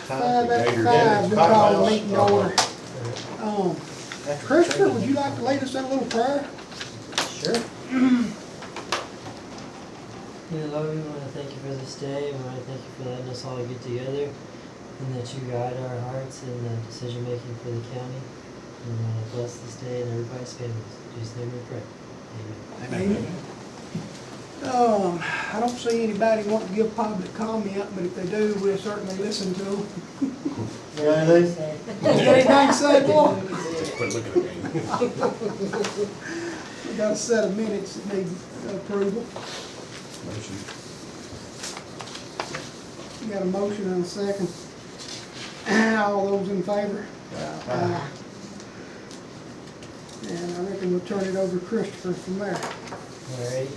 5:05, we call the meeting to order. Christopher, would you like to lead us in a little prayer? Sure. Dear Lord, we want to thank you for this day. We want to thank you for letting us all get together and that you guide our hearts in the decision making for the county. And we want to bless this day and everybody's families. In Jesus' name we pray. Amen. Amen. I don't see anybody wanting to give public comment, but if they do, we'll certainly listen to them. Anything? Anything to say, boy? Quit looking at me. We got a set of minutes that need approval. Motion. We got a motion and a second. All those in favor? Aye. And I reckon we'll turn it over to Christopher from there. All right.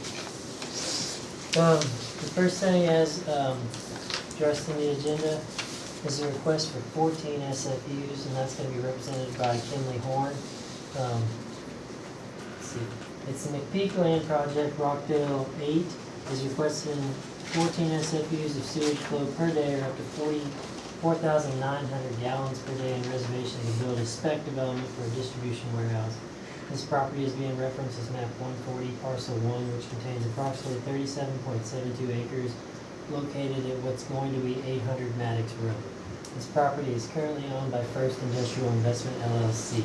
The first thing as addressed in the agenda is a request for 14 SFUs, and that's going to be represented by Kinley Horn. Let's see. It's the McPeak Land Project, Rockdale 8, is requesting 14 SFUs of sewage flow per day, or up to 4,900 gallons per day, in reservation to build a spec development for a distribution warehouse. This property is being referenced as map 140, parcel 1, which contains approximately 37.72 acres located at what's going to be 800 Maddox Road. This property is currently owned by First Industrial Investment LLC.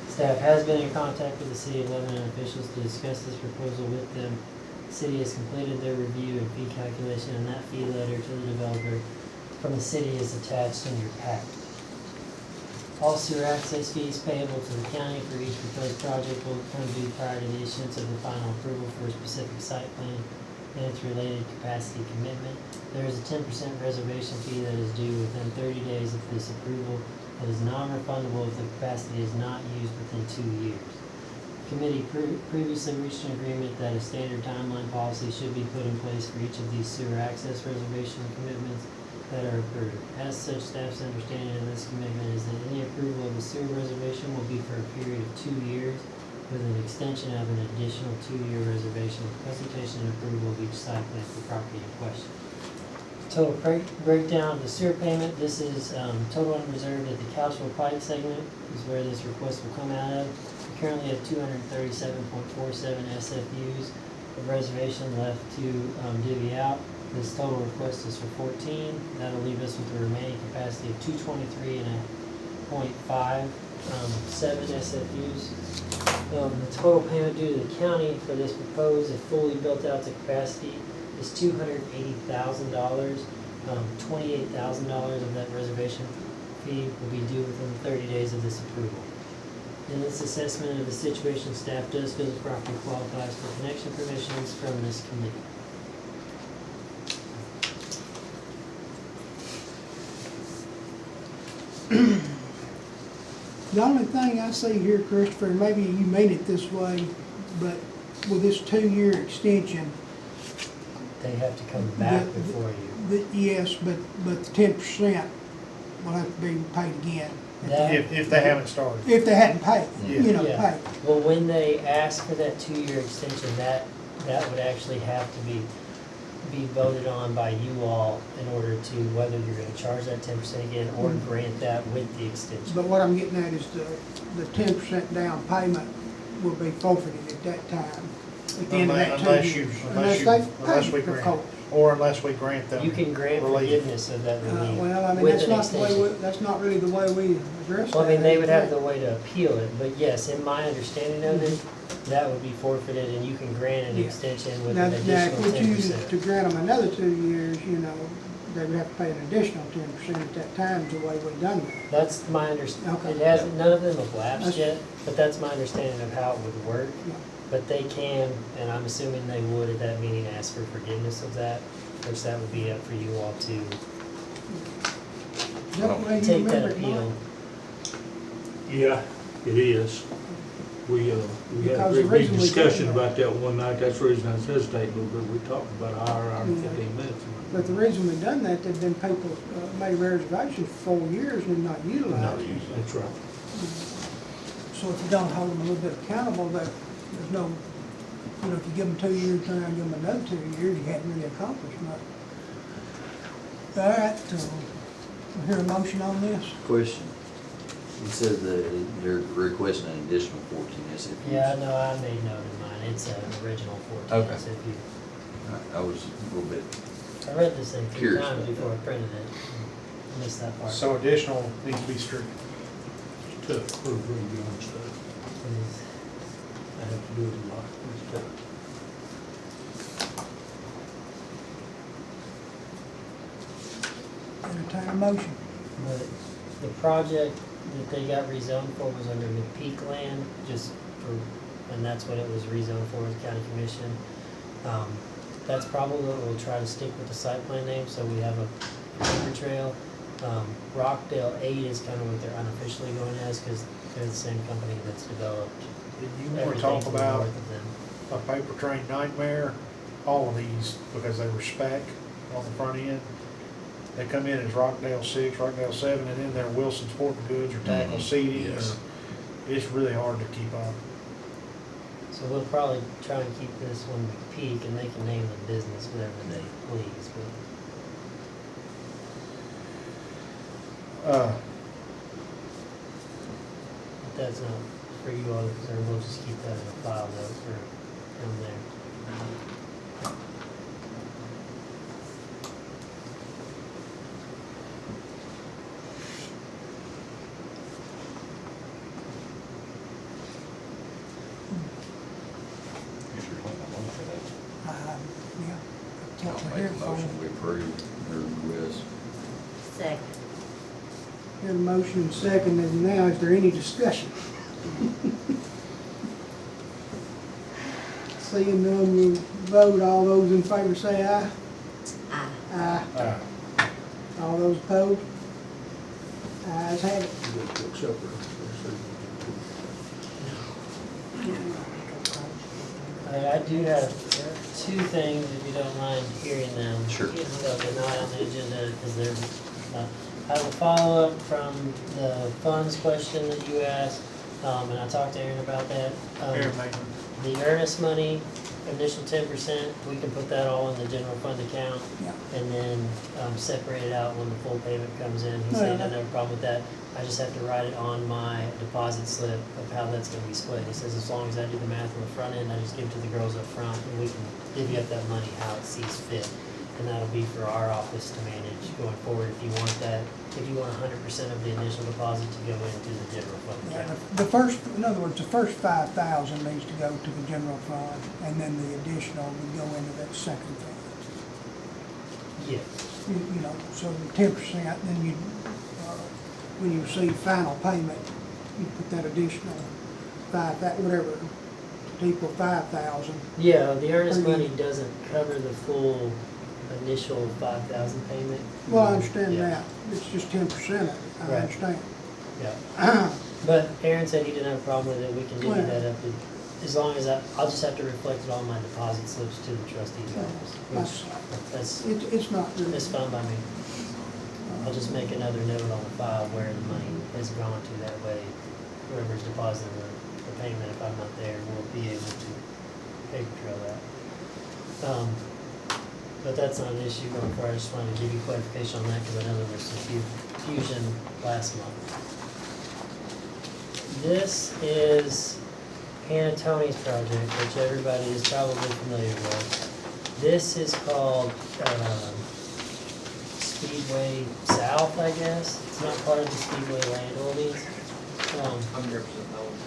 Staff has been in contact with the City of Lebanon officials to discuss this proposal with them. The city has completed their review and fee calculation, and that fee letter to the developer from the city is attached in your packet. All sewer access fees payable to the county for each proposed project will become due prior to the issuance of the final approval for a specific site plan and its related capacity commitment. There is a 10% reservation fee that is due within 30 days of this approval that is non-refundable if the capacity is not used within 2 years. The committee previously reached an agreement that a standard timeline policy should be put in place for each of these sewer access reservation commitments that are approved. As such, staff's understanding of this commitment is that any approval of the sewer reservation will be for a period of 2 years, with an extension of an additional 2-year reservation with presentation and approval of each site plan for property in question. Total breakdown of the sewer payment. This is total unreserved at the Couchville Pike segment is where this request will come out of. We currently have 237.47 SFUs of reservation left to divvy out. This total request is for 14. That'll leave us with a remaining capacity of 223.57 SFUs. The total payment due to the county for this proposed, if fully built out to capacity, is $280,000. $28,000 of that reservation fee will be due within 30 days of this approval. In this assessment of the situation, staff does feel the property qualifies for connection permissions from this committee. The only thing I see here, Christopher, and maybe you mean it this way, but with this 2-year extension, They have to come back before you. Yes, but the 10% will have to be paid again. If they haven't started. If they hadn't paid, Yeah. paid. Well, when they ask for that 2-year extension, that would actually have to be voted on by you all in order to whether you're going to charge that 10% again or grant that with the extension. But what I'm getting at is the 10% down payment will be forfeited at that time. At the end of that 2 years. Unless we grant, or unless we grant them. You can grant relief. forgiveness of that relief Well, I mean, with that's an not the way, extension. that's not really the way we address that. Well, I mean, they would have the way to appeal it, but yes, in my understanding of it, that would be forfeited, and you can grant an Yeah. extension with Now, an now, additional if we choose 10%. to grant them another 2 years, they would have to pay an additional 10% at that time, is the way we've done that. That's my understanding. Okay. It hasn't, none of them have lapsed That's- yet, but that's my understanding of how it would work. Yeah. But they can, and I'm assuming they would at that meeting ask for forgiveness of that, which that would be up for you all to Is that the way you take that remember it, appeal. Mike? Yeah, it is. We had a Because great big originally- discussion about that one night. That's the reason I was hesitating a little bit. We talked about an hour and Yeah. 15 minutes. But the reason we've done that, there've been people made reservations for 4 years and not utilized it. That's right. So if you don't hold them a little bit accountable, there's no, if you give them 2 years, turn around and give them another 2 years, you haven't really accomplished much. All right, We hear a motion on this? Question. It says that they're requesting an additional 14 SFUs. Yeah, no, I made note of mine, it's an original 14, Okay. so if you, I was a little bit, I read this thing 3 Curious times about before I that. printed it. I missed that part. So additional needs to be stricken. Tough, we're really doing stuff. Is- I have to do it a lot, it's tough. Entertain a motion. But the project that they got rezoned for was under McPeak land, just for, and that's what it was rezoned for, the county commission. That's probably what we'll try to stick with the site plan name, so we have a paper trail. Rockdale 8 is kind of what they're unofficially going as, because they're the same company that's developed Did you want to everything talk to the about north of them. a paper train nightmare? All of these, because they were spec on the front end. They come in as Rockdale 6, Rockdale 7, and then they're Wilson Sporting Goods or Tackle Seating. Yes. It's really hard to keep up. So we'll probably try and keep this one McPeak, and they can name the business whatever they please, but that's not for you all, or we'll just keep that in a file note for down there. If you're wanting a motion for that. Yeah. I'll make a motion, we approve their request. Second. Hear the motion and second, and now is there any discussion? Seeing none, we'll vote. All those in favor say aye. Aye. Aye. uh, All those opposed? Ayes have it. You gotta cook supper. I do have 2 things, if you don't mind hearing them. Sure. So they're not on the agenda, because they're not. I have a follow-up from the funds question that you asked, and I talked to Aaron about that. Air maintenance. The earnest money, initial 10%, we can put that all in the general fund account, Yeah. and then separate it out when the full payment comes in. He said he doesn't have a problem with that. I just have to write it on my deposit slip of how that's gonna be split. He says as long as I do the math on the front end, I just give it to the girls up front, and we can divvy up that money how it sees fit. And that'll be for our office to manage going forward if you want that, if you want 100% of the initial deposit to go into the general fund Yeah, account. the first, in other words, the first 5,000 needs to go to the general fund, and then the additional would go into that second fund. Yes. You know, so the 10%, then you, when you receive final payment, you put that additional whatever, to equal 5,000. Yeah, the earnest Per year. money doesn't cover the full initial 5,000 payment. Well, I understand Yeah. that, it's just 10% of it, I Right. understand. Yeah. But Aaron said he didn't have a problem with it, we can divvy Well- that up, as long as I'll just have to reflect it on my deposit slips to the trustee's office, which, that's, It's not really. that's fine by me. I'll just make another note on the file where the money has gone to, that way whoever's depositing the payment, if I'm not there, will be able to paper trail that. But that's not an issue going forward, I just wanted to give you clarification on that, because I know there was some confusion last month. This is Hannah Tony's project, which everybody is probably familiar with. This is called Speedway South, I guess. It's not part of the Speedway land holdings. I'm representing those.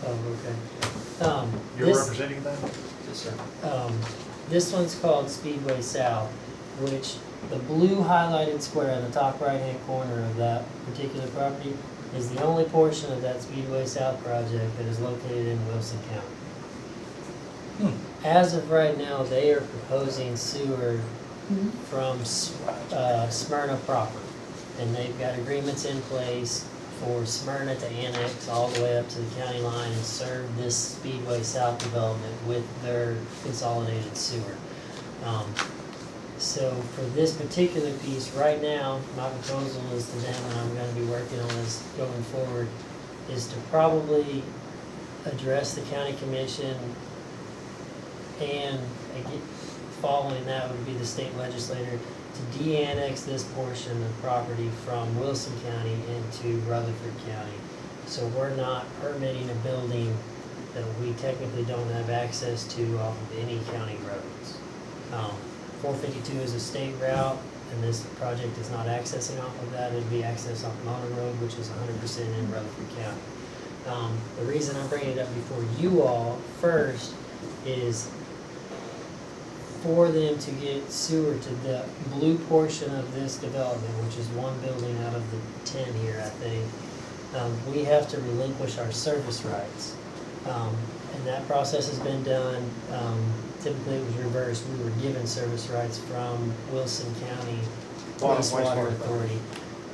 Oh, okay. You're This- representing them? Yes, sir. This one's called Speedway South, which the blue highlighted square on the top right-hand corner of that particular property is the only portion of that Speedway South project that is located in Wilson County. As of right now, they are proposing sewer from Smyrna proper. And they've got agreements in place for Smyrna to annex all the way up to the county line and serve this Speedway South development with their consolidated sewer. So for this particular piece, right now, my proposal is to them, and I'm gonna be working on this going forward, is to probably address the county commission and following that would be the state legislator to de-annex this portion of property from Wilson County into Rutherford County. So we're not permitting a building that we technically don't have access to off of any county roads. 452 is a state route, and this project is not accessing off of that. It'd be accessed off Mona Road, which is 100% in Rutherford County. The reason I'm bringing it up before you all first is for them to get sewer to the blue portion of this development, which is one building out of the 10 here, I think. We have to relinquish our service rights. And that process has been done. Typically it was reversed. We were given service rights from Wilson County Wastewater Authority.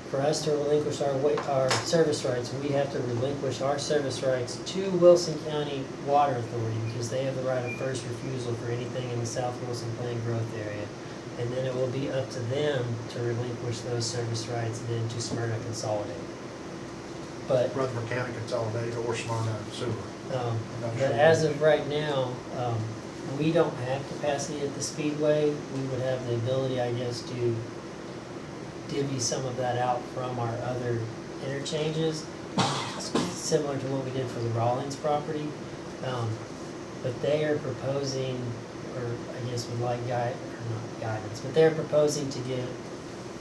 For us to relinquish our service rights, we have to relinquish our service rights to Wilson County Water Authority because they have the right of first refusal for anything in the South Wilson Plain growth area. And then it will be up to them to relinquish those service rights then to Smyrna Consolidated. But Rutherford County Consolidated or Smyrna Sewer. But as of right now, we don't have capacity at the Speedway. We would have the ability, I guess, to divvy some of that out from our other interchanges, similar to what we did for the Rollins property. But they are proposing, or I guess would like not guidance, but they're proposing to get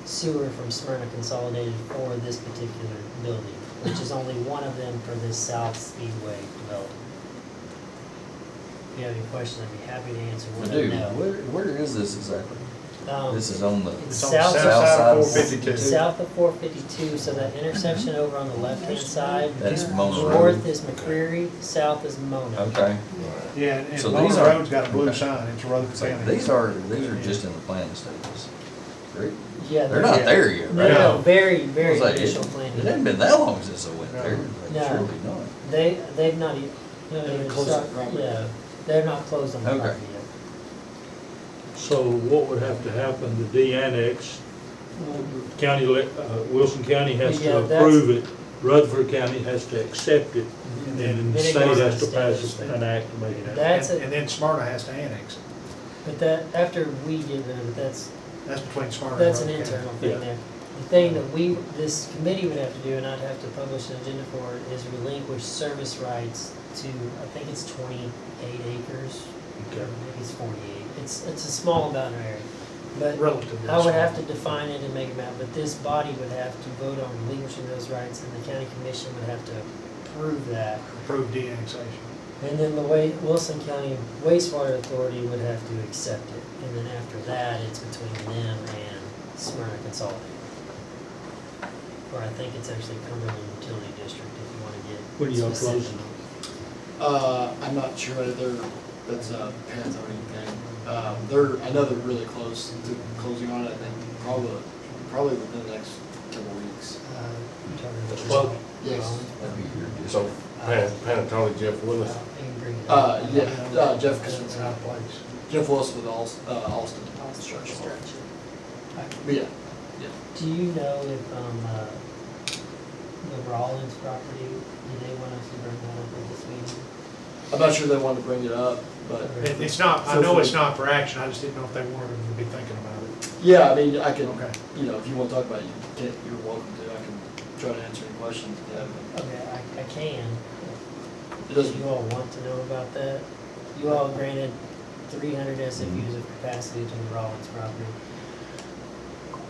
sewer from Smyrna Consolidated for this particular building, which is only one of them for this South Speedway development. If you have any questions, I'd be happy to answer. I do. Where is this exactly? This is on the It's It's on the south south side of of 452. South of 452, so that intersection over on the left-hand side. That's Mona Road. North is McCreary, south is Mona. Okay. Yeah, and So Mona these are- Road's got a blue sign, it's Rutherford So County. these are just in the planning stages. Right? Yeah, They're not there yet, right? No, very, very I was like, initial It planning. hasn't been that long since I went No. there. No. Surely not. They've not even, yeah, they're not closed on the Okay. property yet. So what would have to happen to de-annex? County, Wilson County has Yeah, to that's- approve it, Rutherford County has to accept it, and then Then the it state goes to has to the pass state. an act to make it happen. That's And then Smyrna has to annex it. But that, after we get rid of it, that's Between Smyrna and an Rutherford County. internal thing there. The thing that this committee would have to do, and I'd have to publish an agenda for it, is relinquish service rights to, I think it's 28 acres, Okay. maybe it's 48. It's a small amount of area. But Relatively I would small. have to define it and make a map, but this body would have to vote on relinquishing those rights, and the county commission would have to approve that. Approved de-annexation. And then the Wilson County Wastewater Authority would have to accept it. And then after that, it's between them and Smyrna Consolidated. Or I think it's actually Cumberland Utility District if you want to get When y'all specific. closing? I'm not sure whether that's a Pantone thing. I know they're really close to closing on it. I think probably within the next couple of weeks. You're talking about Well, yes. That'd be your district. So, Panatone, Jeff Willis. Jeff It's out of place. Jeff Wilson with Austin Construction. But yeah, Do you know if the Rollins property, do they want us to bring that up at this meeting? I'm not sure they wanted to bring it up, but It's not, I know it's not for action, I just didn't know if they wanted to be thinking about it. yeah, I mean, I can, Okay. if you want to talk about it, you're welcome to. I can try to answer any questions if you have. Okay, I can. It Do doesn't, you all want to know about that? You all granted 300 SFUs of capacity to the Rollins property.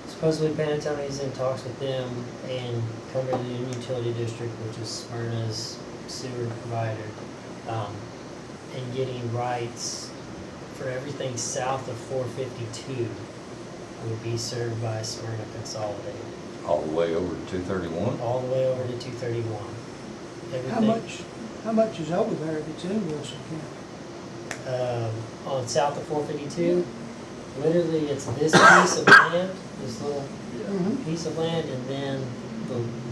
Supposedly Panatone is in talks with them and Cumberland Utility District, which is Smyrna's sewer provider, and getting rights for everything south of 452 would be served by Smyrna Consolidated, All the way over to 231? all the way over to 231. Everything, How much is over there that's in Wilson County? on south of 452, literally it's this piece of land, this little piece of land, and then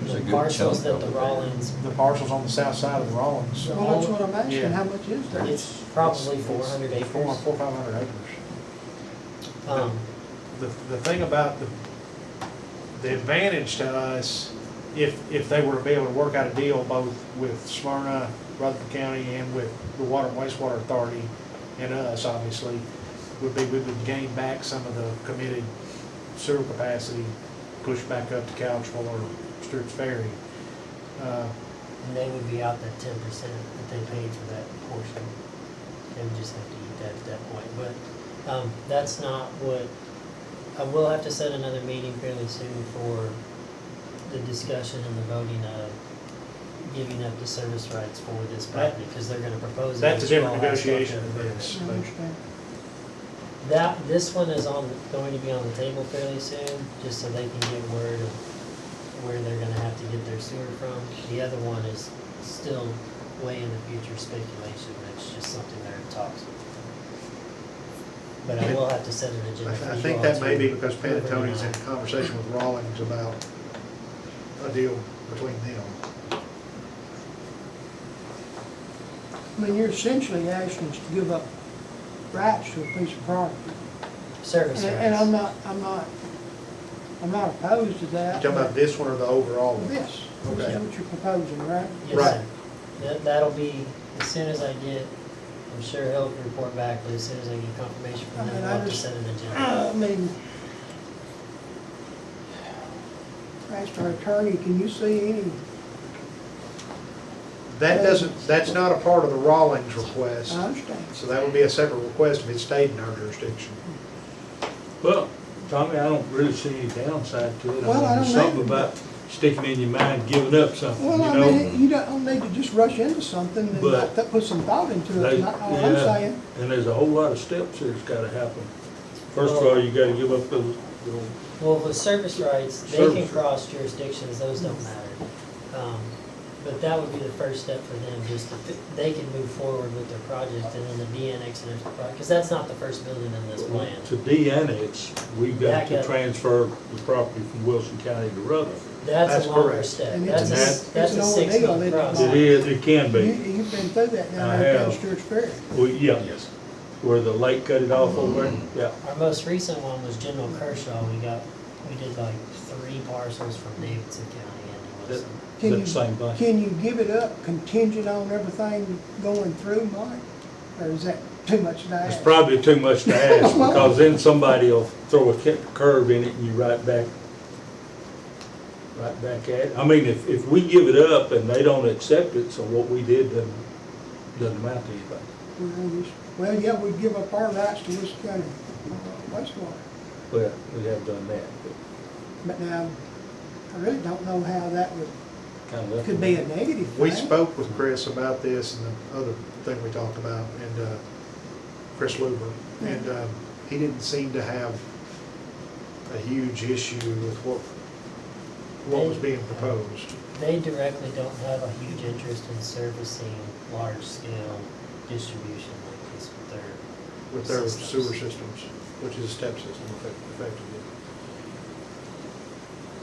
There's a the good parcels chunk that the over there. Rollins, The parcel's on the south side of the Rollins. Well, that's what I'm Yeah. asking, how much is there? it's probably 400 acres. 500 acres. The thing about the advantage to us, if they were to be able to work out a deal both with Smyrna, Rutherford County, and with the Water and Wastewater Authority, and us, obviously, would be we would gain back some of the committed sewer capacity, push back up to Couchville or Stewart's Ferry. And they would be out that 10% that they paid for that portion. They would just have to eat that at that point. But that's not what, I will have to set another meeting fairly soon for the discussion and the voting of giving up the service rights for this property, because they're gonna propose it. That's a which you different all have to negotiation approve. than this. I understand. This one is going to be on the table fairly soon, just so they can get word of where they're gonna have to get their sewer from. The other one is still way in the future speculation, it's just something they're in talks with. But I will have to set an agenda for you I think all that may to be because approve it or Pantatone's in not. conversation with Rawlings about a deal between them. I mean, you're essentially asking us to give up rights to a piece of property. Service rights. And I'm not opposed to You that. talking about this one or the overall one? This, Okay. this is what you're proposing, right? Yes, Right. sir. That'll be, as soon as I get, I'm sure he'll report back, but as soon as I get confirmation I from mean, them, we'll I have to just- set an agenda. I mean, ask our attorney, can you see any? That doesn't, that's not a part of the Rawlings request, I understand. so that would be a separate request if it stayed in our jurisdiction. Well, Tommy, I don't really see any downside to it. Well, I There's don't something either. about sticking in your mind, giving up something, you Well, I know? mean, you don't need to just rush into something and But not put some thought into it, They- not all I'm yeah, saying. And there's a whole lot of steps that's gotta happen. First of all, you gotta give up those, Well, with service rights, they Service can rights. cross jurisdictions, those don't matter. But that would be the first step for them, just they can move forward with their project and then the de-annex and their project, because that's not the first building in this plan. to de-annex, we've got Back to up. transfer the property from Wilson County to Rutherford. That's That's a longer correct. step. And That's it's a an ordeal, 6-month isn't it? process. It is, it can be. You've been through that I down there at have. Stewart's Ferry. Well, yeah, where the lake cut it off over there, yeah. Our most recent one was General Kershaw. We did like 3 parcels from Davidson County into Wilson. Can That you- same thing. Can you give it up contingent on everything going through, Mike? Or is that too much to It's ask? probably too much to ask, Well- because then somebody will throw a curve in it and you right back at it. I mean, if we give it up and they don't accept it, so what we did doesn't amount to anything. Well, yeah, we'd give up our rights to this county wastewater. Well, we have done that, but But now, I really don't know how that would, kind of left. could be a negative thing. We spoke with Chris about this and the other thing we talked about, and Chris Luber, and he didn't seem to have a huge issue with what was being proposed. They directly don't have a huge interest in servicing large-scale distribution like this with their With their systems. sewer systems, which is a step system effectively.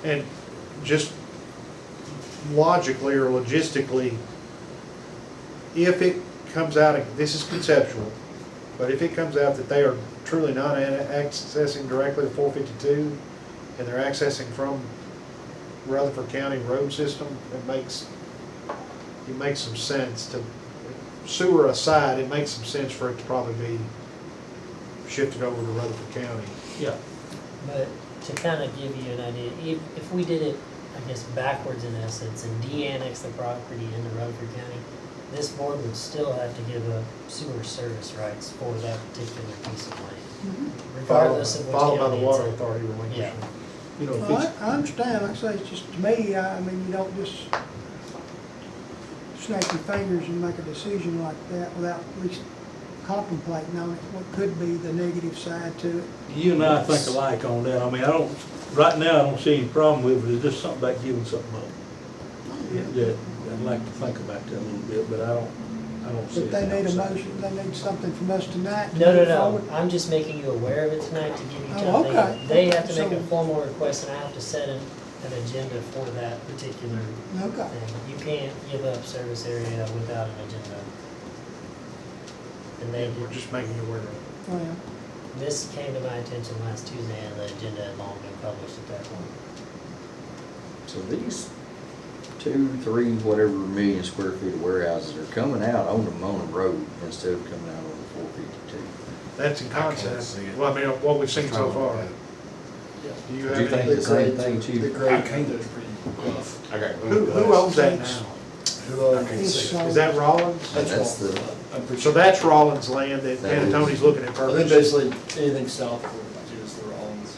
And just logically or logistically, if it comes out, this is conceptual, but if it comes out that they are truly not accessing directly to 452, and they're accessing from Rutherford County road system, it makes some sense to, sewer aside, it makes some sense for it to probably be shifted over to Rutherford County. Yeah, But to kind of give you an idea, if we did it, I guess, backwards in essence and de-annex the property into Rutherford County, this board would still have to give up sewer service rights for that particular piece of land, regardless of which Followed by the county water it's in. authority relinquishment. you know, if Well, it's, I understand, like I say, it's just, to me, I mean, you don't just snap your fingers and make a decision like that without at least contemplating on it, what could be the negative side to it. you and I think alike on that. I mean, right now, I don't see any problem with it. It's just something about giving something up. That I'd like to think about that a little bit, but I don't see it. But they need a outside. motion, they need something from us tonight to No, move no, forward. I'm just making you aware of it tonight to give you Oh, time. okay. They have to make So- a formal request and I have to set an agenda for that particular Okay. thing. You can't give up service area without an agenda. And they We're did, just making you aware of it. Well, this came to my attention last Tuesday and the agenda had long been published at that point. So these 2, 3, whatever million square feet of warehouses are coming out on the Mona Road instead of coming out on the 452. That's in I can't concept. see it. Well, I mean, what we've seen so Trying to look far. at it. Do you Do you have think any? the same thing, Chief? The grade I can't- is pretty rough. I got. Who owns that now? Who, I can't It's see it. Is that Rollins? That's the- I'm pretty So sure. that's Rollins' land that Panatone's looking at I think purchasing. basically anything south of 42 is the Rollins.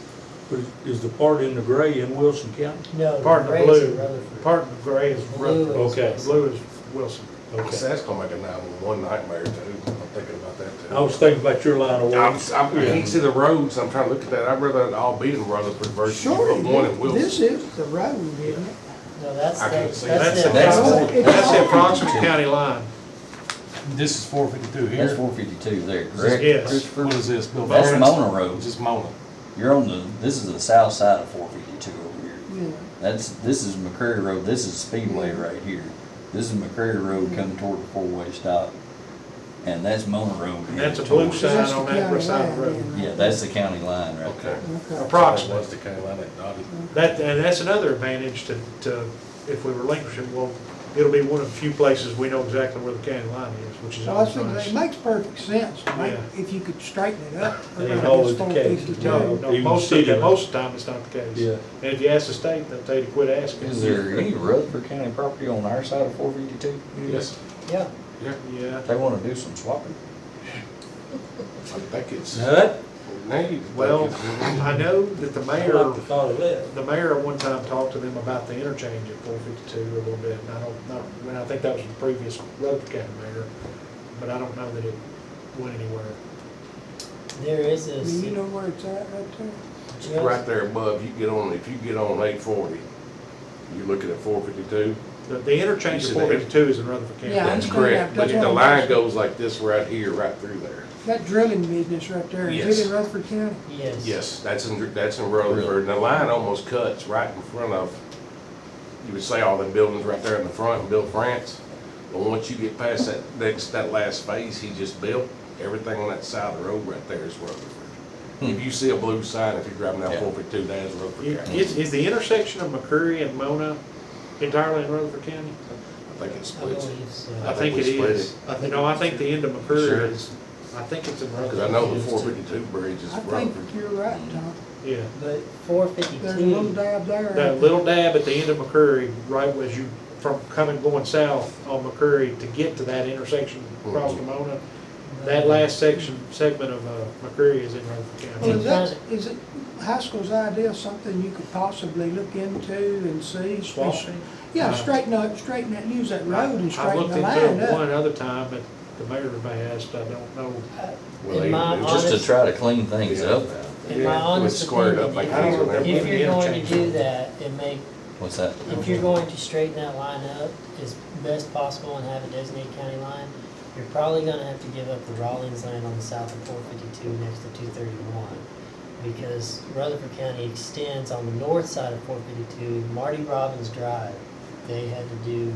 But is the part in the gray in Wilson County? No, Part of the Gray's blue, in Rutherford. part of the gray is Blue Rutherford. is- Okay. The blue is Wilson. Okay. That's gonna make a 911 nightmare too. I'm thinking about that too. I was thinking about your line of work. I can't see the roads. I'm trying to look at that. I'd rather it all be in Rutherford versus you Sure, put one in this Wilson. is the road, isn't it? No, that's I can't the, see that's That's the. the, That's that's the approximate county line. This is 452 That's 452 there, Is correct? Yes. Christopher? What is this, Bill? That's Barnes? Mona Road. Is this Mona? You're on the, this is the south side of 452 over here. Yeah. This is McCreary Road, this is Speedway right here. This is McCreary Road coming toward the four-way stop. And that's Mona Road. And that's a headed blue towards- sign That's on the that county side of the line, road. yeah. Yeah, that's the county line right Okay. there. Okay. Approximately. That's the county line that dotted. That, and that's another advantage to, if we relinquish it, well, it'll be one of the few places we know exactly where the county line is, which is So I always think nice. it makes perfect sense, to make- Yeah. if you could straighten it up. That ain't around always this the case. 452. No, no, Even most of city the, line. most of the time it's not the case. Yeah. And if you ask the state, they'll tell you to quit asking. Is there any Rutherford County property on our side of 452? Yes. Yeah, Yeah, They wanna do some swapping? I think it's. Now that, Need. well, I know that the I mayor, like the thought of that. the mayor at one time talked to them about the interchange at 452 a little bit, and I don't know, I think that was the previous Rutherford County mayor, but I don't know that it went anywhere. there is I a. mean, you know where it's at right there? It's right there above, you get on, if you get on 840, you looking at 452. The interchange You at see that? 452 is in Rutherford County. Yeah, I That's understand correct, that. but That's the what I'm line goes like this right here, right through there. That drilling business right there, is Yes. it in Rutherford County? Yes. Yes, that's in Rutherford, and the line almost cuts right in front of, you would say all the buildings right there in the front in Bill France. But once you get past that last phase he just built, everything on that side of the road right there is Rutherford. If you see a blue sign, if you're driving down Yeah. 452, that is Rutherford County. Is the intersection of McCreary and Mona entirely in Rutherford County? I think it I splits it. believe so. I think we it split is. it. No, I think the end of Sure. McCreary is, I think it's in Because Rutherford. I know the 452 bridge is I think Rutherford. you're right, Tom. Yeah. But There's a little 452, dab there. That little dab at the end of McCreary, right as you, from going south on McCreary to get to that intersection across Mhm. from Mona, that last segment of McCreary is in Rutherford Well, County. is it Haskell's idea something you could possibly look into and see? Swapping? Yeah, straighten that, use that road and I've straighten looked the into line it up. one other time, but the mayor behest, I don't know. Well, in my they- Just to honest, try to clean things Yeah. up. in Yeah, my it was honest squared up opinion, like if I don't know you're, if they're if putting you're the going to interchange do in. that, and make, What's that? if you're going to straighten that line up as best possible and have a designated county line, you're probably gonna have to give up the Rawlings land on the south of 452 next to 231. Because Rutherford County extends on the north side of 452, Marty Robbins Drive. They had to do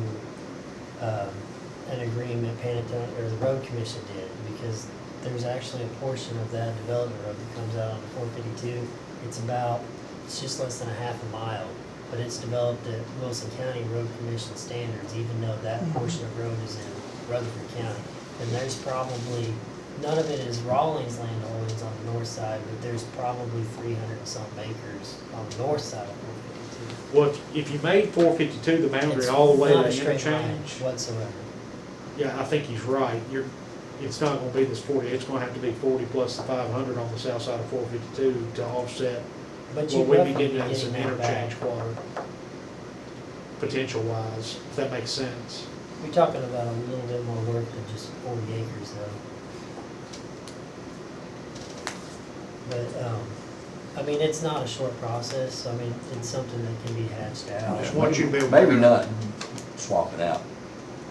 an agreement, Panatone, or the road commission did, because there's actually a portion of that development road that comes out on 452. It's just less than a half a mile, but it's developed at Wilson County Road Commission standards, even though that portion of road is in Rutherford County. And there's probably, none of it is Rawlings land holdings on the north side, but there's probably 300 and some acres on the north side of 452. Well, if you made 452 the boundary It's all the way to not a the straight line interchange, whatsoever. yeah, I think he's right. It's not gonna be this 40, it's gonna have to be 40 plus the 500 on the south side of 452 to offset But what you we'd be roughly getting be at some getting that back. interchange quarter, potential wise, if that makes sense. We're talking about a little bit more work than just 40 acres though. But, I mean, it's not a short process, I mean, it's something that can be hatched out. Just want you to be able to- Maybe not swapping out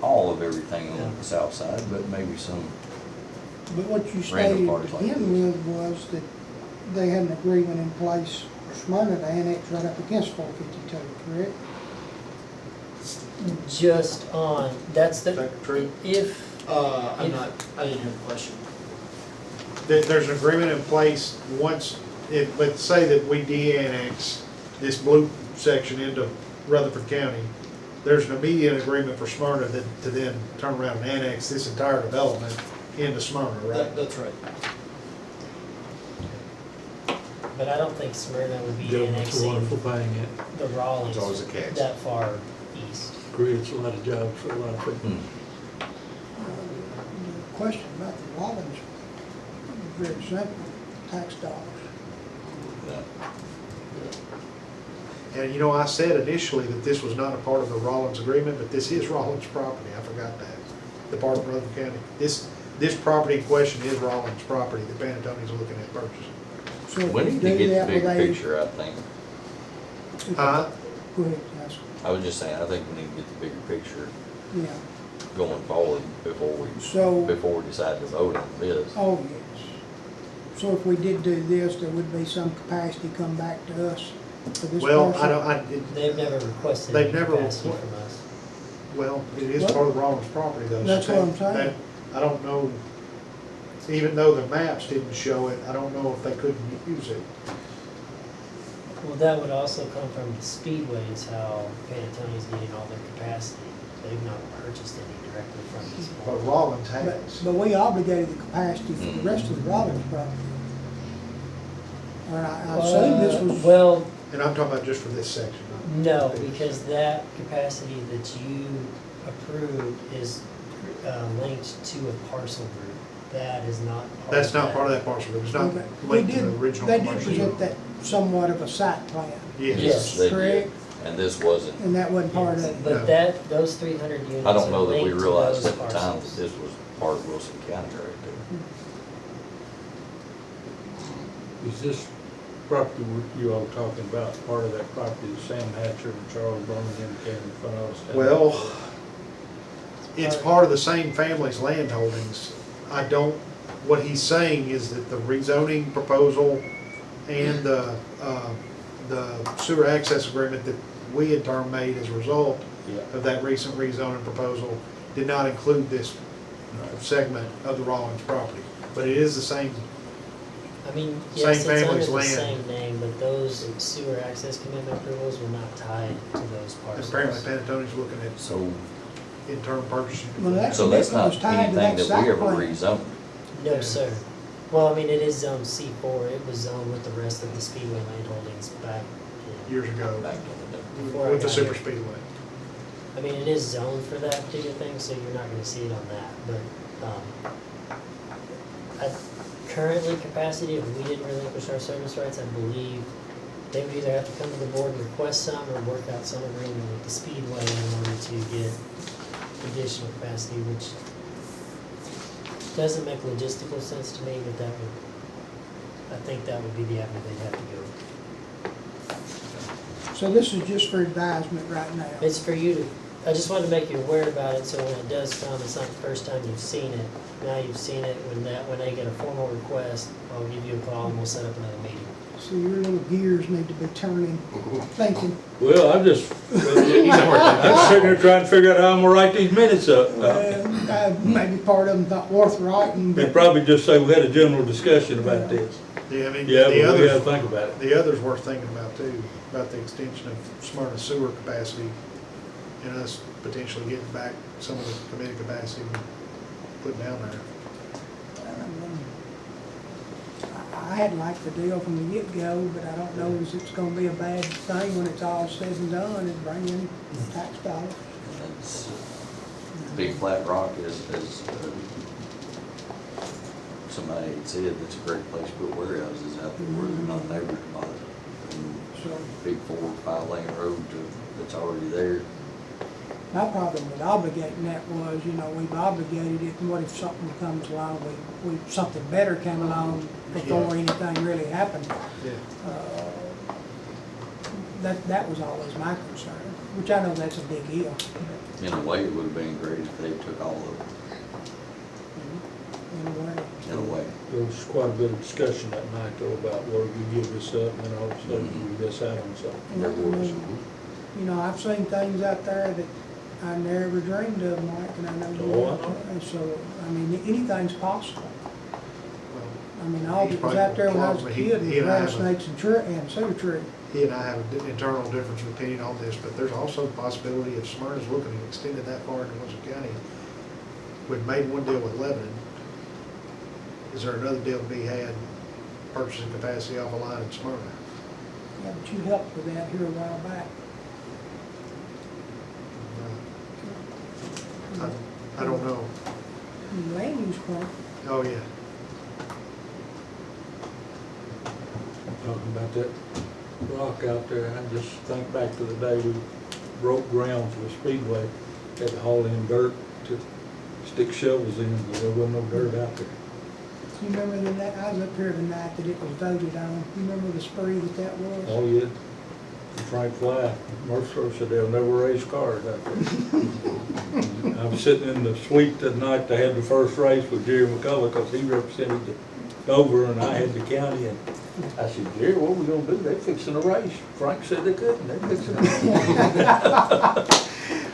all of everything on the south side, but maybe some. But what you Random stated parts to like begin with was that they had an agreement in place for Smyrna to annex right up against 452, correct? Just on, that's Is the, that true? if, I didn't hear the question. There's an agreement in place once, let's say that we de-annex this blue section into Rutherford County, there's an immediate agreement for Smyrna to then turn around and annex this entire development into Smyrna, right? That's right. but I don't think Smyrna would be Government's a wonderful annexing thing, it the Rawlings It's always a catch. that far east. creates a lot of jobs for a lot of people. The question about the Rollins is very simple, tax dollars. And you know, I said initially that this was not a part of the Rollins agreement, but this is Rollins property, I forgot that. The part of Rutherford County. This property in question is Rollins property that Pantoni's looking at purchasing. So if We we need to do get that the with big a. picture, I think. Huh? Go ahead, yes, I was just saying, I think we need to get the bigger picture yeah. going forward before So- we decide to vote on this. Oh, yes. So if we did do this, there would be some capacity come back to us for this Well, parcel? They've never requested They've any never capacity requ- from us. well, it is What? part of Rollins property though. That's so what I'm saying. that- I don't know, even though the maps didn't show it, I don't know if they couldn't use it. Well, that would also come from the Speedway is how Pantoni's getting all their capacity. They've not purchased any directly from this But board. Rollins But, has. but we obligated the capacity for the rest of the Rollins property. Or I assume this was. Well, And I'm talking about just for this section. no, because that capacity that you approved is linked to a parcel group. That is not part That's of not that. part of that parcel, it was not Okay. linked to the original They did commercial. present that somewhat of a site plan, Yes, they did, correct? and this wasn't. And that wasn't part of it. But that, those 300 units I don't are know that we linked to realized those at the time that parcels. this was part of Wilson County right there. Is this property you all talking about, part of that property that Sam Hatcher and Charles Birmingham came in front of us? Well, it's part of the same family's land holdings. I don't, what he's saying is that the rezoning proposal and the sewer access agreement that we in turn made as a result Yeah. of that recent rezoning proposal did not include this segment of the Rollins property. But it is the same, I mean, Same yes, it's under family's the land. same name, but those sewer access commitment approvals were not tied to those parcels. apparently Pantoni's looking at So, internal purchasing. Well, that so that's commitment not was tied to anything that that site we ever plan. rezoned. No, sir. Well, I mean, it is zone C4. It was zoned with the rest of the Speedway land holdings back in. Years ago, Back in the day. Before I with the got super here. speedway. I mean, it is zoned for that particular thing, so you're not gonna see it on that, but, currently capacity, if we didn't relinquish our service rights, I believe they would either have to come to the board and request some or work out some agreement with the Speedway in order to get additional capacity, which doesn't make logistical sense to me, but that would, I think that would be the avenue they'd have to go. So this is just for advisement right now. It's for you to, I just wanted to make you aware about it, so when it does come, it's not the first time you've seen it. Now you've seen it, when they get a formal request, I'll give you a call and we'll set up another meeting. So your little gears need to be turning, thinking. Well, I'm just sitting here trying to figure out how I'm gonna write these minutes up. Maybe part of them's not worth writing, They but probably just say we had a general discussion about this. Yeah, I mean, Yeah, but the we gotta others, think about it. the others worth thinking about too, about the extension of Smyrna sewer capacity and us potentially getting back some of the committee capacity we put down there. I hadn't liked the deal from the get-go, but I don't know if it's gonna be a bad thing when it's all said and done and bring in tax dollars. It's, Big Flat Rock is, somebody had said, it's a great place to put warehouses out there where they're not neighbors to bother. So Big 4 or 5 lane road that's already there. my problem with obligating that was, we've obligated it, and what if something comes along, something better came along before anything really happened? Yeah. That was always my concern, which I know that's a big deal. In a way, it would have been great if they took all of it, Anyway, in a way. There was quite a bit of discussion that night though about, well, you give this up and then all of a sudden you miss out on something. There was. I've seen things out there that I never dreamed of, Mike, and I know you Oh, I have. know. And so, anything's possible. Well, All he's that was probably out there when I was a gonna kid call me. was He and I have a- rattlesnakes and cedar tree. He and I have an internal difference of opinion on this, but there's also the possibility if Smyrna's looking to extend it that far into Wilson County, we've made one deal with Lebanon. Is there another deal to be had purchasing capacity off a line in Smyrna. Yeah, but you helped with that here a while back. I don't know. Land use plan. Oh, yeah. Talking about that rock out there, I just think back to the day we broke ground for the Speedway, had to haul in dirt to stick shovels in, because there wasn't no dirt out there. You remember the night, I was up here the night that it was voted on. You remember the spree that was? Oh, yeah. Frank Fly, Mercer said they'll never race cars out there. I was sitting in the suite that night, they had the first race with Jerry McCullough, because he represented the Dover and I had the county, and I said, Jerry, what are we gonna do? They fixing a race. Frank said they couldn't, they fixing a race.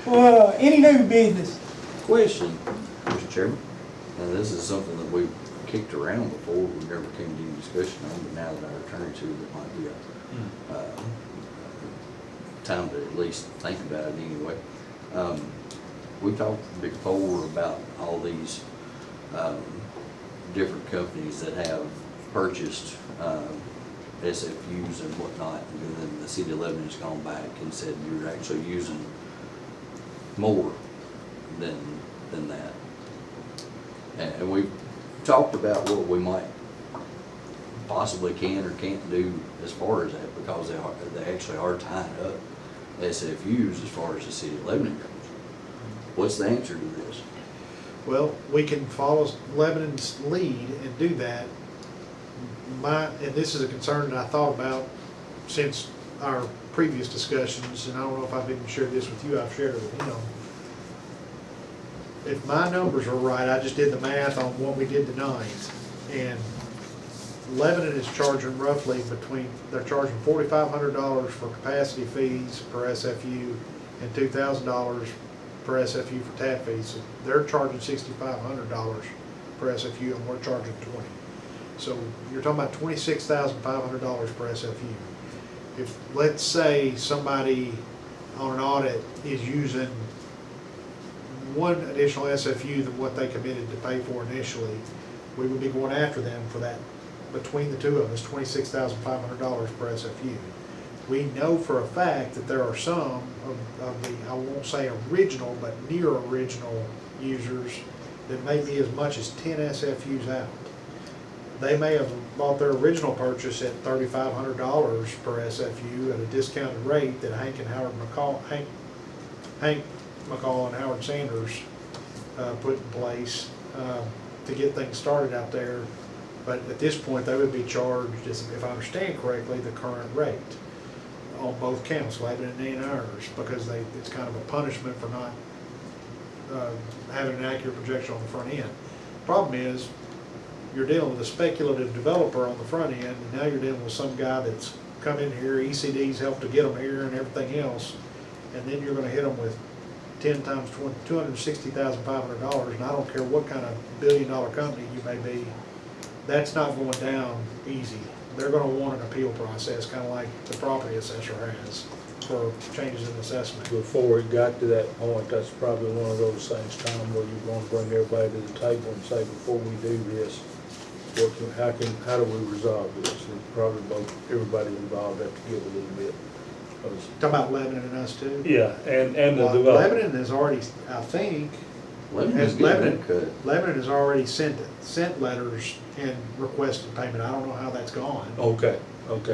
Well, any new business? Question, Mr. Chairman, now this is something that we've kicked around before, we never came to any discussion on, but now that our attorney to it might be a, time to at least think about it anyway. We talked before about all these, different companies that have purchased, SFUs and whatnot, and then the city of Lebanon has gone back and said you're actually using more than that. And we've talked about what we might possibly can or can't do as far as that, because they actually are tying up SFUs as far as the city of Lebanon goes. What's the answer to this? Well, we can follow Lebanon's lead and do that. And this is a concern that I thought about since our previous discussions, and I don't know if I've even shared this with you, I've shared it with him. If my numbers are right, I just did the math on what we did tonight, and Lebanon is charging roughly they're charging $4,500 for capacity fees per SFU and $2,000 per SFU for tap fees. So they're charging $6,500 per SFU, and we're charging $20,000. So you're talking about $26,500 per SFU. If, let's say, somebody on an audit is using one additional SFU than what they committed to pay for initially, we would be going after them for that. Between the two of us, $26,500 per SFU. We know for a fact that there are some of the, I won't say original, but near original users that may be as much as 10 SFUs out. They may have bought their original purchase at $3,500 per SFU at a discounted rate that Hank McCall and Howard Sanders put in place to get things started out there. But at this point, they would be charged, if I understand correctly, the current rate on both counts, Lebanon and ours, because it's kind of a punishment for not having an accurate projection on the front end. Problem is, you're dealing with a speculative developer on the front end, and now you're dealing with some guy that's come in here, ECD's helped to get them here and everything else, and then you're going to hit them with 10 times $260,500, and I don't care what kind of billion-dollar company you may be, that's not going down easy. They're going to want an appeal process, kind of like the property assessor has for changes in assessment. Before it got to that point, that's probably one of those things, Tom, where you're going to bring everybody to the table and say, before we do this, how do we resolve this? And probably everybody involved have to give a little bit. Talking about Lebanon and us too? Yeah, and the Well, developer. Lebanon has already, I think, Lebanon could. Lebanon has already sent letters and requested payment. I don't know how that's gone. Okay,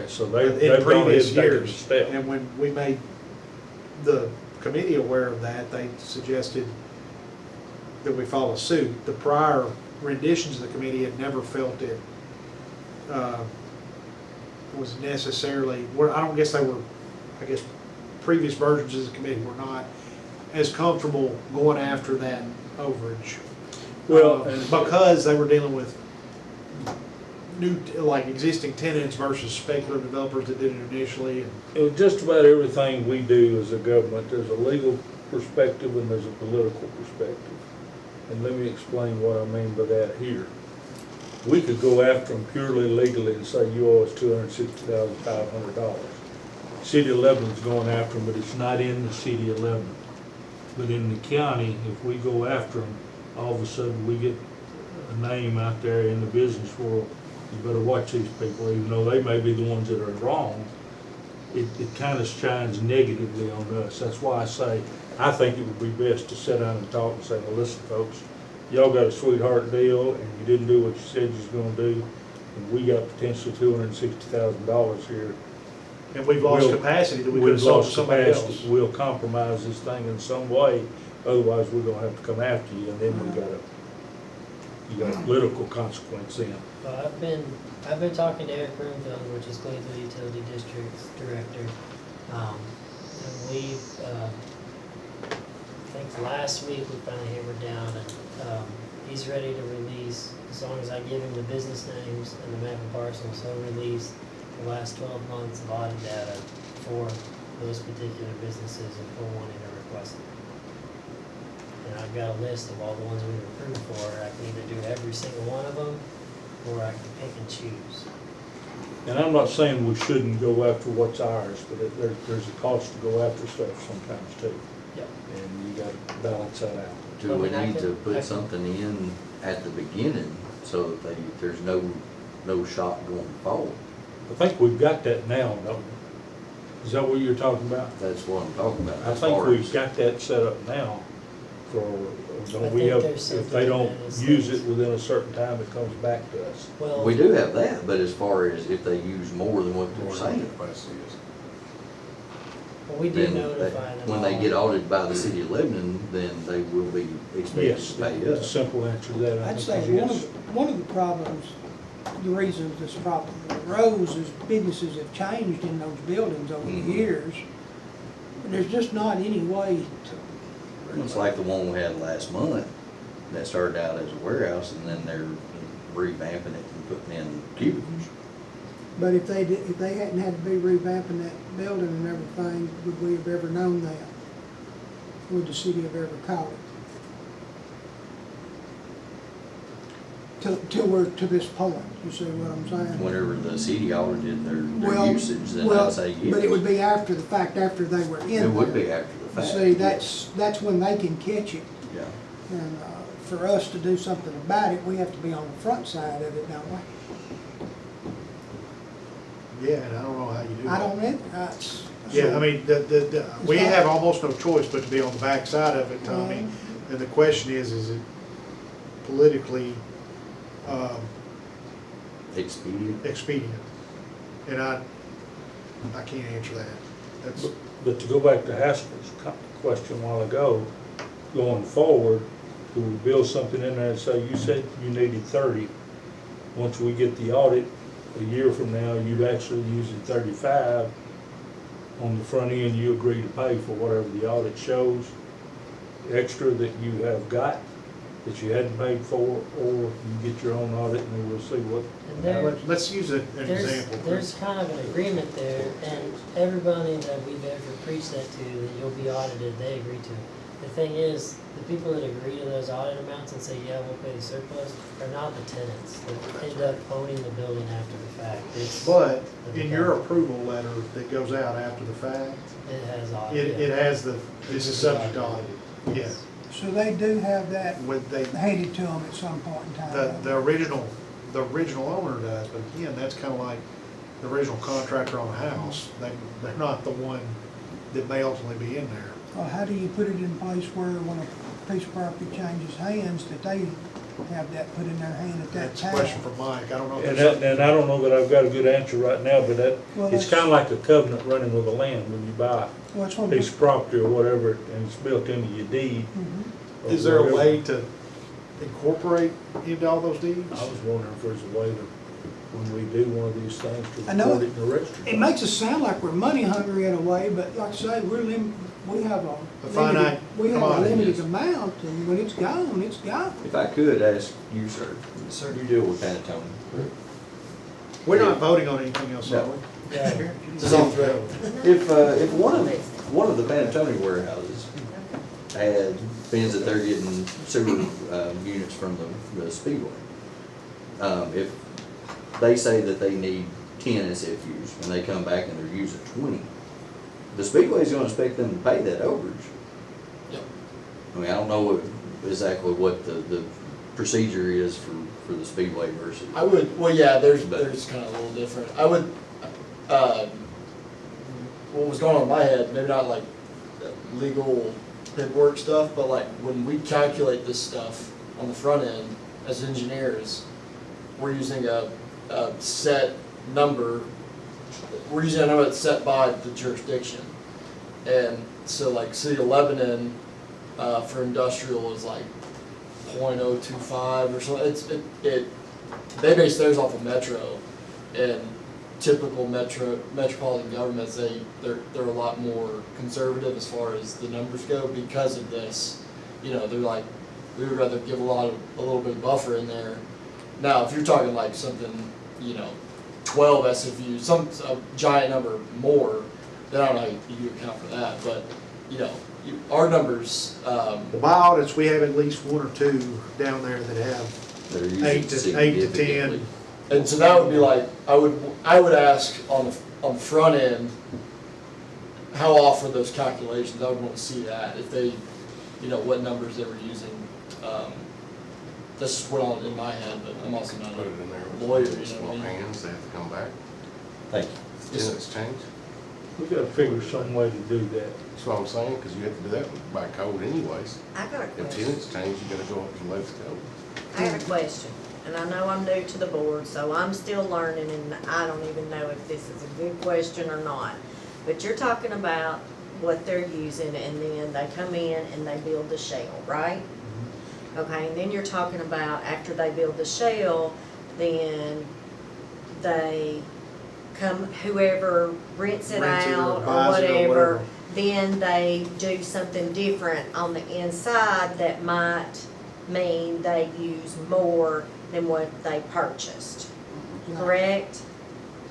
so they've In gone ahead previous and taken the years. step. And when we made the committee aware of that, they suggested that we follow suit. The prior renditions of the committee had never felt it was necessarily, I don't guess they were, I guess previous versions of the committee were not as comfortable going after that overage. Well, because they were dealing with new, like existing tenants versus speculative developers that did it initially. And just about everything we do as a government, there's a legal perspective and there's a political perspective. And let me explain what I mean by that here. We could go after them purely legally and say, you owe us $260,500. City of Lebanon's going after them, but it's not in the city of Lebanon. But in the county, if we go after them, all of a sudden we get a name out there in the business world You better watch these people, even though they may be the ones that are wrong. It kind of shines negatively on us. That's why I say, I think it would be best to sit down and talk and say, well, listen, folks, y'all got a sweetheart deal, and you didn't do what you said you was gonna do, and we got potentially $260,000 here. And we've lost We'll- capacity that we could have We've sold to lost somebody capacity. else. We'll compromise this thing in some way, otherwise we're gonna have to come after you, and then you got a political consequence then. Well, I've been talking to Eric Broomfield, which is Glenville Utility District's director. And we've, I think last week we finally hammered down and, he's ready to release, as long as I give him the business names and the map and parcels, he'll release the last 12 months of audit data for those particular businesses if we're wanting to request it. And I've got a list of all the ones we've approved for. I can either do every single one of them, or I can pick and choose. And I'm not saying we shouldn't go after what's ours, but there's a cost to go after stuff sometimes too. Yep. And you gotta balance that out. Do we I mean, I need to can- I put can- something in at the beginning so that there's no shock going forward? I think we've got that now, don't we? Is that what you're talking about? That's what I'm talking about. I as think far we've as- got that set up now for, I don't we think have, there's if they something don't that is- use it within a certain time, it comes back to us. Well, We do have that, but as far as if they use more than what they're More saying, capacity is. we do then notify them when they all. get audited by the city of Lebanon, then they will be expected Yes, to pay it's a us. simple answer to that. I I'd think say is yes. one of the problems, the reasons this problem arose is businesses have changed in those buildings over the Mhm. years. And there's just not any way to. It's like the one we had last month that started out as a warehouse and then they're revamping it and putting in cubicles. But if they hadn't had to be revamping that building and everything, would we have ever known that? Would the city have ever caught it? Till we're to this point, you see what I'm saying? Whenever the city audited their Well, usage, then well, I'd say yes. But it would be after the fact, after they were in there. It would be after the fact. See, that's when they can catch it. Yeah. And for us to do something about it, we have to be on the front side of it, don't we? Yeah, and I don't know how you do that. I don't know. Yeah, I mean, we have almost no choice but to be on the back side of it, Tommy. And the question is it politically expedient? And I can't answer that. That's, But to go back to Haskell's question a while ago, going forward, do we build something in there and say, you said you needed 30. Once we get the audit, a year from now, you'd actually using 35. On the front end, you agree to pay for whatever the audit shows, extra that you have got, that you hadn't paid for, or you get your own audit and then we'll see what. And there, let's use an example. there's kind of an agreement there, and everybody that we've ever preached that to, that you'll be audited, they agree to it. The thing is, the people that agree to those audit amounts and say, yeah, we'll pay the surplus, are not the tenants that end up owning the building after the fact. It's, But in your approval letter that goes out after the fact, it has audit. it has this is subject to audit. Yeah. So they do have that With they, handed to them at some point in time. the original owner does, but again, that's kind of like the original contractor on the house. They're not the one that may ultimately be in there. Well, how do you put it in place where when a piece of property changes hands, that they have that put in their hand at that That's a time? question for Mike. I don't know. if And there's I don't know that I've got a good answer right now, but Well, it's that's- kind of like a covenant running with the land when you buy Well, it's a one piece of property or whatever, and it's built into your deed. Mhm. or Is there a whatever. way to incorporate into all those deeds? I was wondering if there's a way to, when we do one of these things, to I know record it in the register. It makes us sound like we're money hungry in a way, but like I say, we have a finite commodity. limited amount, and when it's gone, it's gone. If I could ask you, sir. Sir. You deal with Panatone. We're not voting on anything else, are we? Yeah. Just off the record. If one of the Panatone warehouses had, being that they're getting sewer units from the Speedway, if they say that they need 10 SFUs and they come back and they're using 20, the Speedway's gonna expect them to pay that overage. Yep. I mean, I don't know exactly what the procedure is for the Speedway versus. I would, well, yeah, there's But- kind of a little different. I would, what was going on in my head, maybe not like legal paperwork stuff, but like when we calculate this stuff on the front end as engineers, we're using a set number. We're using a number that's set by the jurisdiction. And so like City of Lebanon, for industrial is like 0.025 or something. They base theirs off of metro, and typical metropolitan governments, they're a lot more conservative as far as the numbers go because of this. You know, they're like, we would rather give a little bit of buffer in there. Now, if you're talking like something, you know, 12 SFU, a giant number more, then I don't know how you account for that. But you know, our numbers. Well, by audits, we have at least one or two down there that have They're using 8 to 10. significantly. And so that would be like, I would ask on the front end, how off are those calculations? I would want to see that, if they, you know, what numbers they were using. That's just what on in my head, but I'm also not Put it in there a with lawyer, the you know small what I mean? hands, they have to come back. Thank you. Tenants change. We gotta figure some way to do that. That's what I'm saying, because you have to do that by code anyways. I got a If question. tenants change, you gotta go up to the latest code. I have a question, and I know I'm new to the board, so I'm still learning, and I don't even know if this is a good question or not. But you're talking about what they're using, and then they come in and they build the shell, right? Okay, and then you're talking about after they build the shell, then they come, whoever rents it Rents it or out or buys it or whatever, whatever. then they do something different on the inside that might mean they use more than what they purchased, correct?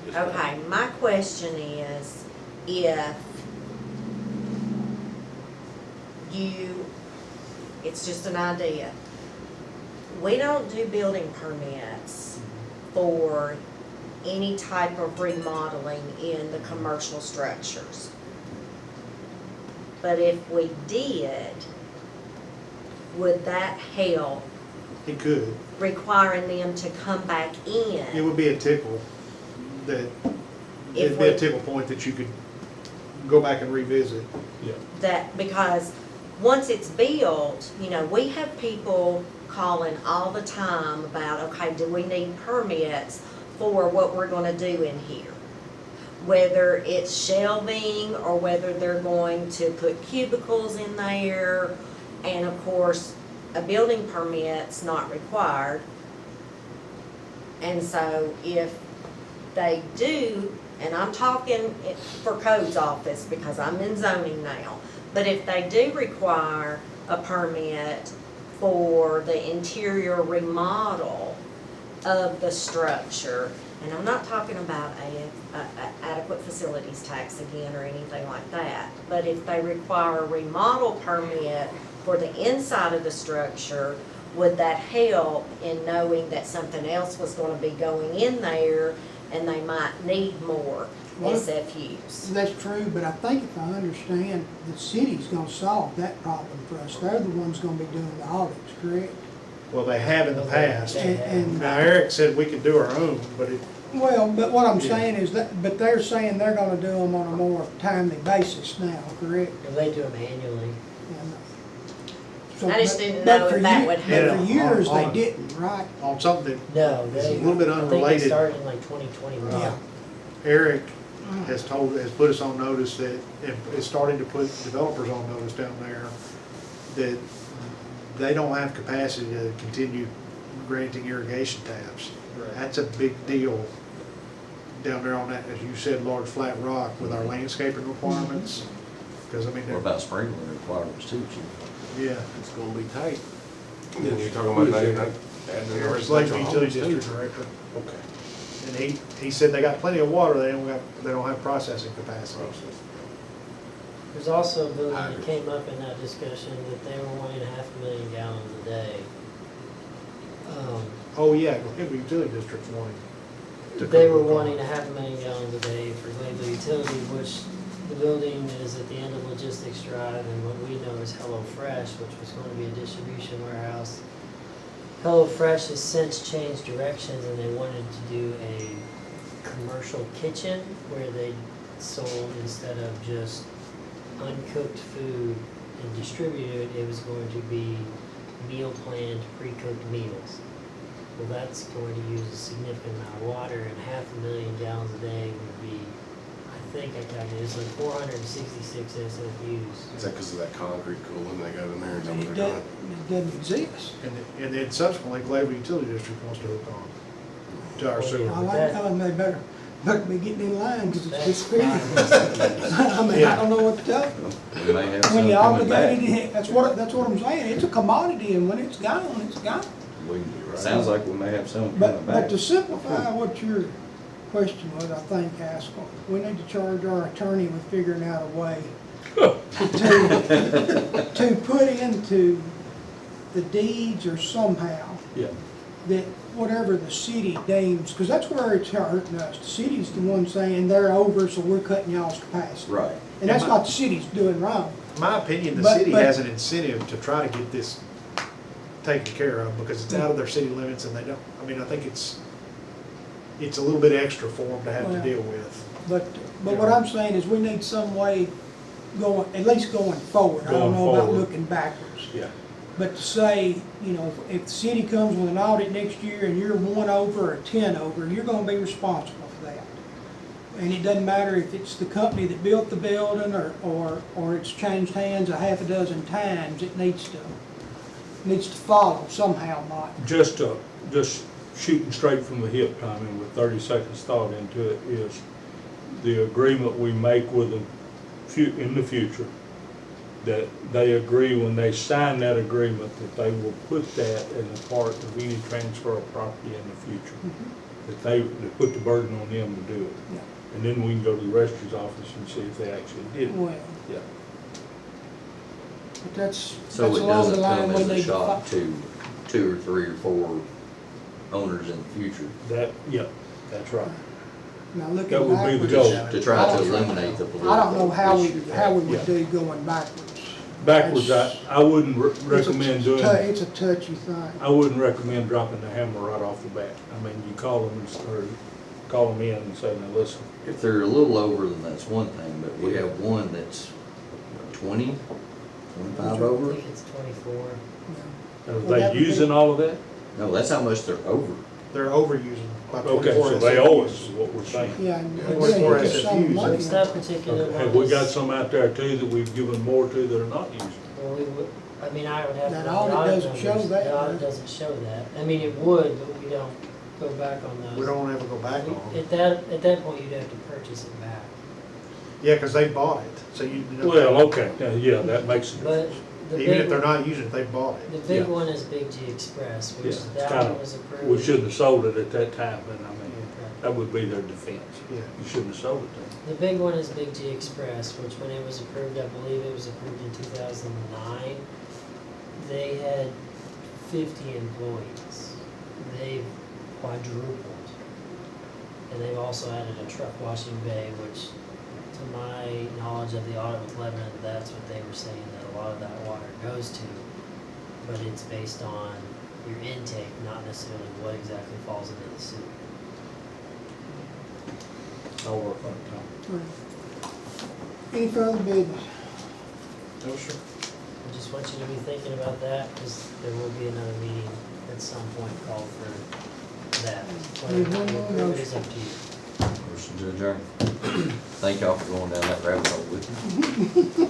Yes, ma'am. Okay, my question is, if it's just an idea, we don't do building permits for any type of remodeling in the commercial structures. But if we did, would that help It could. requiring them to come back It in? would be a tickle that, If it'd be a we- tickle point that you could go back and revisit. Yeah. That, because once it's built, you know, we have people calling all the time about, okay, do we need permits for what we're gonna do in here? Whether it's shelving or whether they're going to put cubicles in there, and of course, a building permit's not required. And so if they do, and I'm talking for codes office because I'm in zoning now, but if they do require a permit for the interior remodel of the structure, and I'm not talking about a adequate facilities tax again or anything like that, but if they require a remodel permit for the inside of the structure, would that help in knowing that something else was gonna be going in there and they might need more Well, SFUs? That's true, but I think if I understand, the city's gonna solve that problem for us. They're the ones gonna be doing the audits, correct? Well, they have in the past. And Now, Eric said we could do our own, but it, well, but what I'm Yeah. saying is that, but they're saying they're gonna do them on a more timely basis now, correct? And they do them annually. And, so, I just but- didn't but know for if that ye- would But help. for years, they On- didn't, right? on something that No, It's they. a little bit I think they unrelated. started in like 2021. Yeah. Eric has put us on notice that, and is starting to put developers on notice down there, that they don't have capacity to continue granting irrigation taps. Right. That's a big deal down there on that, as you said, large flat rock with our landscaping requirements. Because I mean, What they're- about sprinkler requirements too, Chief? yeah. It's gonna be tight. Then you're talking about adding the Eric's residential Lakeview homes Utility too. District Director. Okay. And he said they got plenty of water, they don't have processing capacity. There's also a building that came up in that discussion that they were wanting 500,000 gallons a day. Oh, yeah, Lakeview Utility District's wanting. to They were come. wanting 500,000 gallons a day for Glenville Utility, which the building is at the end of Logistics Drive, and what we know is Hello Fresh, which was going to be a distribution warehouse. HelloFresh has since changed directions and they wanted to do a commercial kitchen where they sold, instead of just uncooked food and distributed, it was going to be meal planned, pre-cooked meals. Well, that's going to use a significant amount of water, and 500,000 gallons a day would be, I think I calculated, it's like 466 SFUs. Is that because of that concrete cooling they got in there? Is that And what it they're doesn't, doing? it doesn't exist. And then subsequently, Clayville Utility District wants to hook on to our sewer. I like telling them they better be getting in line, because it's That's expensive. I mean, I don't know what to tell you. We may have When some you coming back. obligated it, that's what I'm saying, it's a commodity, and when it's gone, it's gone. Sounds like we may have some coming But back. to simplify what your question was, I think, Haskell, we need to charge our attorney with figuring out a way to put into the deeds or somehow Yeah. that whatever the city deems, because that's where it's hurting us. The city's the one saying they're over, so we're cutting y'all's capacity. Right. And that's not the city's doing wrong. In my opinion, the But- city but- has an incentive to try to get this taken care of because it's out of their city limits and they don't, I mean, I think it's a little bit extra for them to have to Well, deal with. But what I'm saying is we need some way going, at least going forward. I don't Going know about forward. looking backwards. Yeah. But to say, you know, if the city comes with an audit next year and you're 1 over or 10 over, you're gonna be responsible for that. And it doesn't matter if it's the company that built the building or it's changed hands a half a dozen times, it needs to follow somehow, not. Just shooting straight from the hip, Tommy, with 30 seconds thought into it, is the agreement we make with them in the future, that they agree when they sign that agreement that they will put that in the part of any transfer of property in the future. That they put the burden on them to do it. Yeah. And then we can go to the registrar's office and see if they actually did it. Well, Yeah. but that's So it along doesn't the line come we as a need to shock fo- to 2 or 3 or 4 owners in the future Yeah, that's right. Now, looking That would be the backwards, goal. to try to eliminate the political I don't know how we issue. would Yeah. do going backwards. Backwards, That's- I wouldn't It's a recommend doing. It's a touchy thing. I wouldn't recommend dropping the hammer right off the bat. I mean, you call them or call them in and say, now listen, If they're a little over, then that's one thing, but we have one that's 20, 25 I over? think it's 24. Yeah. are Well, that they would using be- all of that? No, that's how much they're over. They're overusing by Okay, 24 so they owe us, SFUs. is what we're saying. Yeah, and Yeah, we 24 get some SFUs. money. What's that particular Okay. one? Have we is- got some out there too that we've given more to that are not using? Well, we would, I mean, I would have to. That look at the audit doesn't numbers. show that, The audit right? doesn't show that. I mean, it would, but we don't go back on those. We don't ever go back on them. At that point, you'd have to purchase it back. Yeah, because they bought it, so you. Well, okay, now, yeah, that makes a But difference. the Even big if they're one, not using it, they bought the it. big Yeah. one is Big G Express, which Yeah, it's that kinda- one was approved. We shouldn't have sold it at that time, but I mean, Okay. that would be their defense. Yeah. You shouldn't have sold it to them. The big one is Big G Express, which when it was approved, I believe it was approved in 2009. They had 50 employees. They've quadrupled. And they've also added a truck washing bay, which, to my knowledge of the audit with Lebanon, that's what they were saying that a lot of that water goes to. But it's based on your intake, not necessarily what exactly falls into the sewer. I'll work on it, Tom. Any further business? No, sure. I just want you to be thinking about that, because there will be another meeting at some point called for that. Whether you approve it is up to you. Motion to adjourn. Thank y'all for going down that rabbit hole with me.